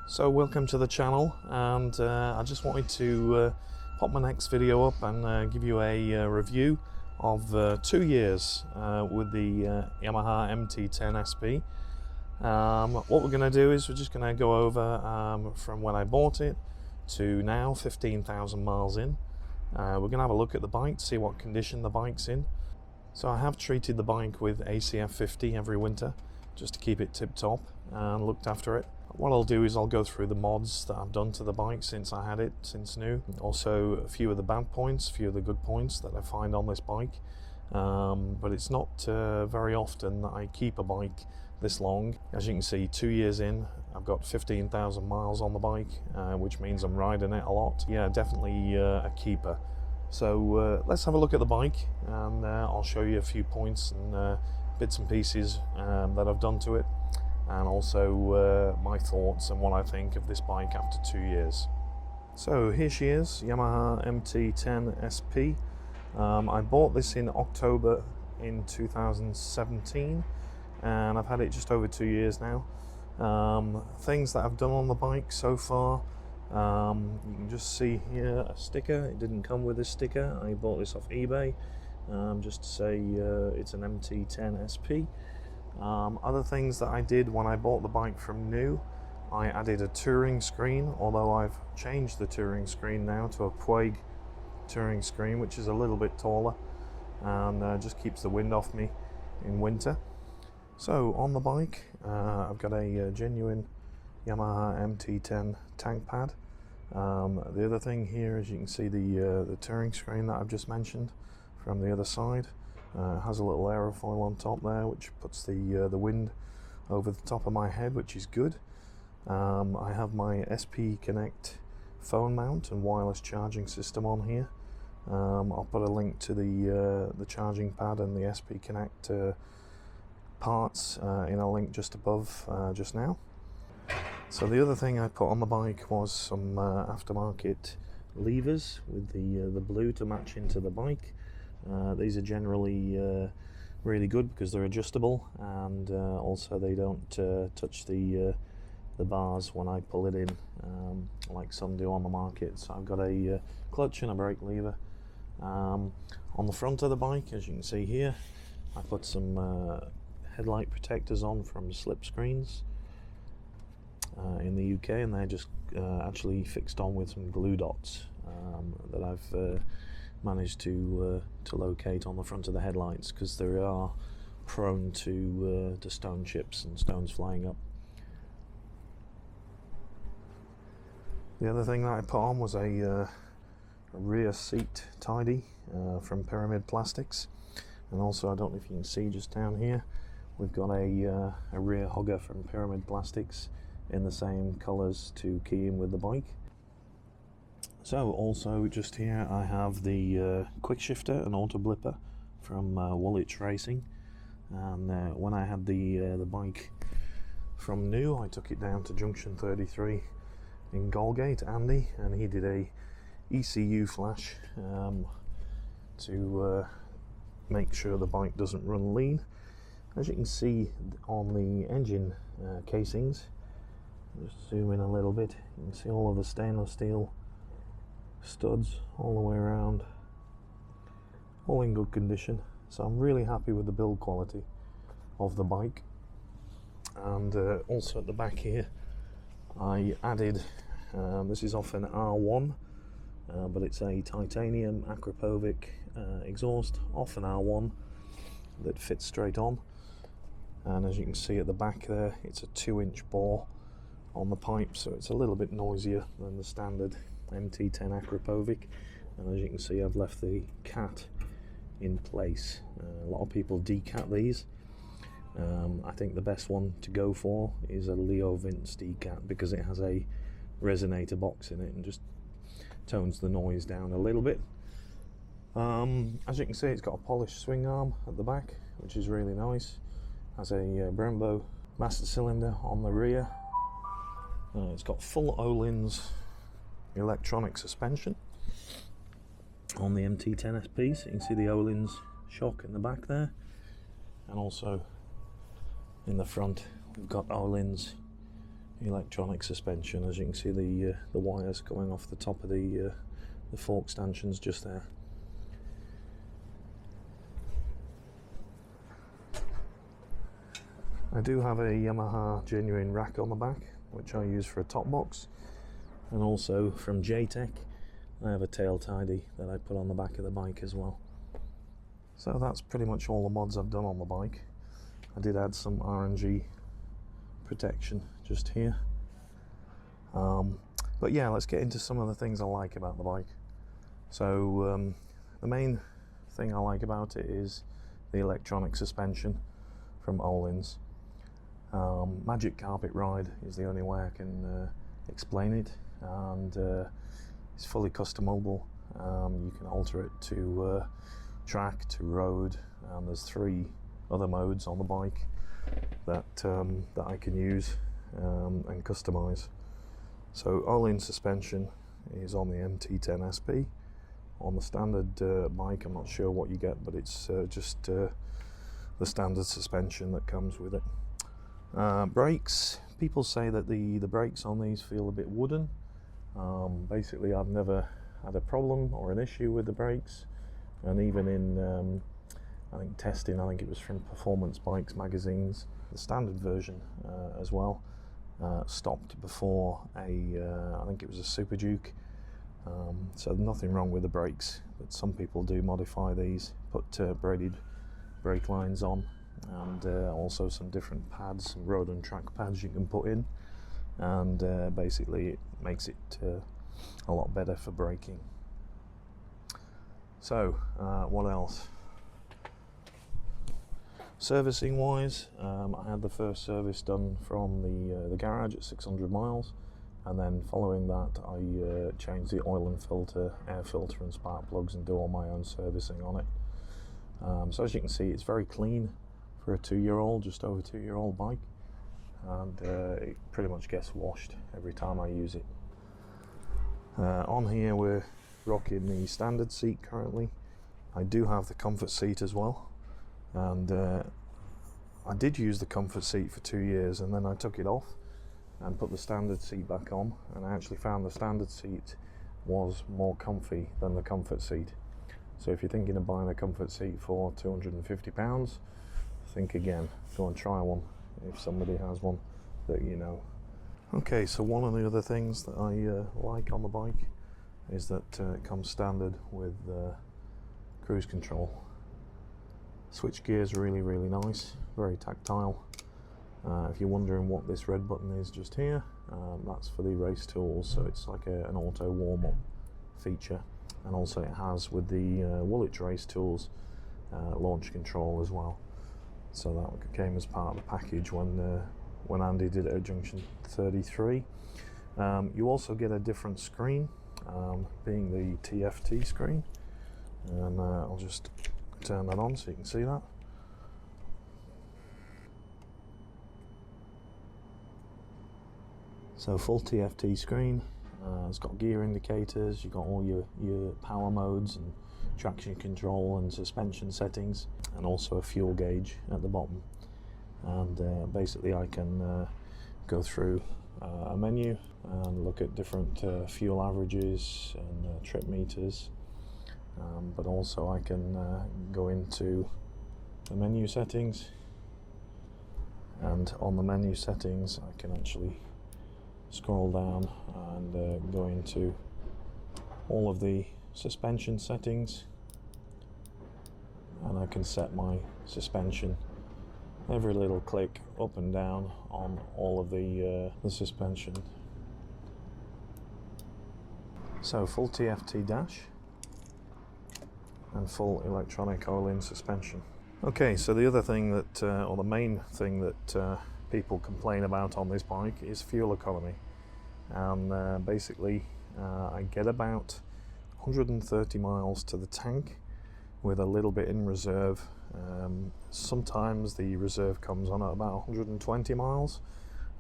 So welcome to the channel, and I just wanted to pop my next video up and give you a review of 2 years with the Yamaha MT10SP. What we're going to do is we're just going to go over from when I bought it to now, 15,000 miles in. We're going to have a look at the bike, see what condition the bike's in. So I have treated the bike with ACF 50 every winter just to keep it tip top and looked after it. What I'll do is I'll go through the mods that I've done to the bike since I had it, since new. Also a few of the bad points, a few of the good points that I find on this bike. But it's not very often that I keep a bike this long. As you can see, 2 years in, I've got 15,000 miles on the bike, which means I'm riding it a lot. Yeah, definitely a keeper. So let's have a look at the bike, and I'll show you a few points and bits and pieces that I've done to it, and also my thoughts and what I think of this bike after 2 years. So here she is, Yamaha MT10SP. I bought this in October in 2017, and I've had it just over 2 years now. Things that I've done on the bike so far, you can just see here a sticker. It didn't come with a sticker. I bought this off eBay just to say it's an MT10SP. Other things that I did when I bought the bike from new, I added a touring screen, although I've changed the touring screen now to a Puig touring screen, which is a little bit taller and just keeps the wind off me in winter. So on the bike, I've got a genuine Yamaha MT10 tank pad. The other thing here is you can see the touring screen that I've just mentioned from the other side. Has a little aerofoil on top there, which puts the wind over the top of my head, which is good. I have my SP Connect phone mount and wireless charging system on here. I'll put a link to the charging pad and the SP Connect parts in a link just above just now. So the other thing I put on the bike was some aftermarket levers with the blue to match into the bike. These are generally really good because they're adjustable, and also they don't touch the bars when I pull it in like some do on the market. So I've got a clutch and a brake lever. On the front of the bike, as you can see here, I put some headlight protectors on from Slip Screens in the UK, and they're just actually fixed on with some glue dots that I've managed to locate on the front of the headlights, because they are prone to stone chips and stones flying up. The other thing that I put on was a rear seat tidy from Pyramid Plastics, and also, I don't know if you can see just down here, we've got a rear hugger from Pyramid Plastics in the same colours to key in with the bike. So also just here I have the quick shifter and auto blipper from Woolwich Racing, and when I had the bike from new, I took it down to Junction 33 in Galgate, Andy, and he did a ECU flash to make sure the bike doesn't run lean. As you can see on the engine casings, just zoom in a little bit, you can see all of the stainless steel studs all the way around, all in good condition. So I'm really happy with the build quality of the bike. And also at the back here, I added, this is off an R1, but it's a titanium Akrapovic exhaust off an R1 that fits straight on. And as you can see at the back there, it's a 2-inch bore on the pipe, so it's a little bit noisier than the standard MT10 Akrapovic. And as you can see, I've left the cat in place. A lot of people decat these. I think the best one to go for is a Leo Vince decat because it has a resonator box in it and just tones the noise down a little bit. As you can see, it's got a polished swing arm at the back, which is really nice. Has a Brembo master cylinder on the rear. It's got full Öhlins electronic suspension on the MT10SP, so you can see the Öhlins shock in the back there, and also in the front we've got Öhlins electronic suspension. As you can see, the wires coming off the top of the fork stanchions just there. I do have a Yamaha genuine rack on the back, which I use for a top box, and also from JTech I have a tail tidy that I put on the back of the bike as well. So that's pretty much all the mods I've done on the bike. I did add some RNG protection just here. But yeah, let's get into some of the things I like about the bike. So the main thing I like about it is the electronic suspension from Öhlins. Magic Carpet Ride is the only way I can explain it, and it's fully customable. You can alter it to track, to road, and there's 3 other modes on the bike that I can use and customize. So Öhlins suspension is on the MT10SP. On the standard bike, I'm not sure what you get, but it's just the standard suspension that comes with it. Brakes, people say that the brakes on these feel a bit wooden. Basically, I've never had a problem or an issue with the brakes, and even in I think testing, I think it was from Performance Bikes magazines, the standard version as well, stopped before I think it was a Super Duke. So nothing wrong with the brakes, but some people do modify these, put braided brake lines on, and also some different pads, some road and track pads you can put in, and basically it makes it a lot better for braking. So what else? Servicing wise, I had the first service done from the garage at 600 miles, and then following that I changed the oil and filter, air filter and spark plugs, and do all my own servicing on it. So as you can see, it's very clean for a 2-year-old, just over 2-year-old bike, and it pretty much gets washed every time I use it. On here we're rocking the standard seat currently. I do have the comfort seat as well, and I did use the comfort seat for 2 years, and then I took it off and put the standard seat back on, and I actually found the standard seat was more comfy than the comfort seat. So if you're thinking of buying a comfort seat for £250, think again, go and try one if somebody has one that you know. Okay, so one of the other things that I like on the bike is that it comes standard with cruise control. Switch gears are really nice, very tactile. If you're wondering what this red button is just here, that's for the race tools, so it's like an auto warm-up feature, and also it has with the Woolwich race tools launch control as well. So that came as part of the package when Andy did it at Junction 33. You also get a different screen, being the TFT screen, and I'll just turn that on so you can see that. So full TFT screen, it's got gear indicators, you've got all your power modes and traction control and suspension settings, and also a fuel gauge at the bottom. And basically I can go through a menu and look at different fuel averages and trip meters, but also I can go into the menu settings, and on the menu settings I can actually scroll down and go into all of the suspension settings, and I can set my suspension, every little click up and down on all of the suspension. So full TFT dash, and full electronic oiling suspension. Okay, so the other thing that, or the main thing that people complain about on this bike is fuel economy. And basically I get about 130 miles to the tank with a little bit in reserve. Sometimes the reserve comes on at about 120 miles,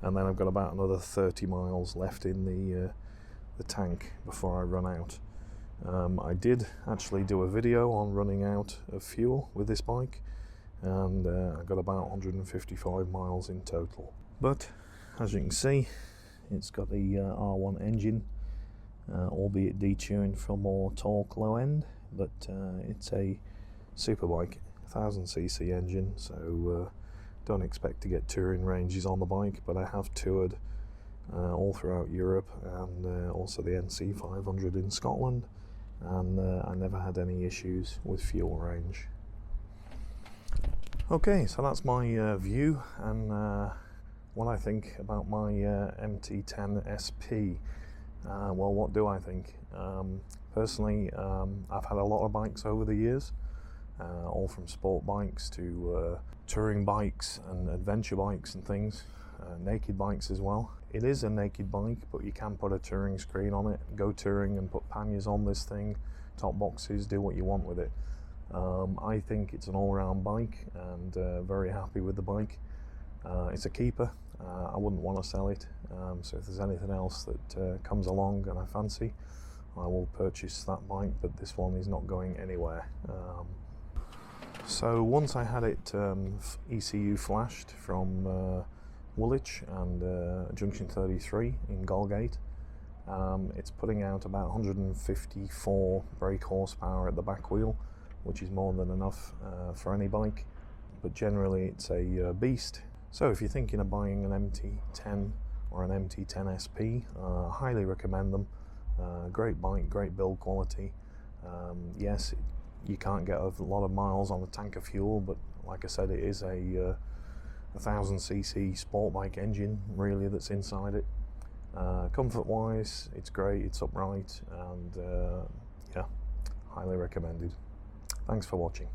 and then I've got about another 30 miles left in the tank before I run out. I did actually do a video on running out of fuel with this bike, and I got about 155 miles in total. But as you can see, it's got the R1 engine, albeit detuned for more torque low end, but it's a superbike, 1000cc engine, so don't expect to get touring ranges on the bike, but I have toured all throughout Europe, and also the NC 500 in Scotland, and I never had any issues with fuel range. Okay, so that's my view and what I think about my MT10SP. Well, what do I think? Personally, I've had a lot of bikes over the years, all from sport bikes to touring bikes and adventure bikes and things, naked bikes as well. It is a naked bike, but you can put a touring screen on it, go touring and put panniers on this thing, top boxes, do what you want with it. I think it's an all-round bike, and very happy with the bike. It's a keeper. I wouldn't want to sell it, so if there's anything else that comes along and I fancy, I will purchase that bike, but this one is not going anywhere. So once I had it ECU flashed from Woolwich and Junction 33 in Galgate, it's putting out about 154 brake horsepower at the back wheel, which is more than enough for any bike, but generally it's a beast. So if you're thinking of buying an MT10 or an MT10SP, I highly recommend them. Great bike, great build quality. Yes, you can't get a lot of miles on a tank of fuel, but like I said, it is a 1000cc sport bike engine really that's inside it. Comfort wise, it's great, it's upright, and yeah, highly recommended. Thanks for watching.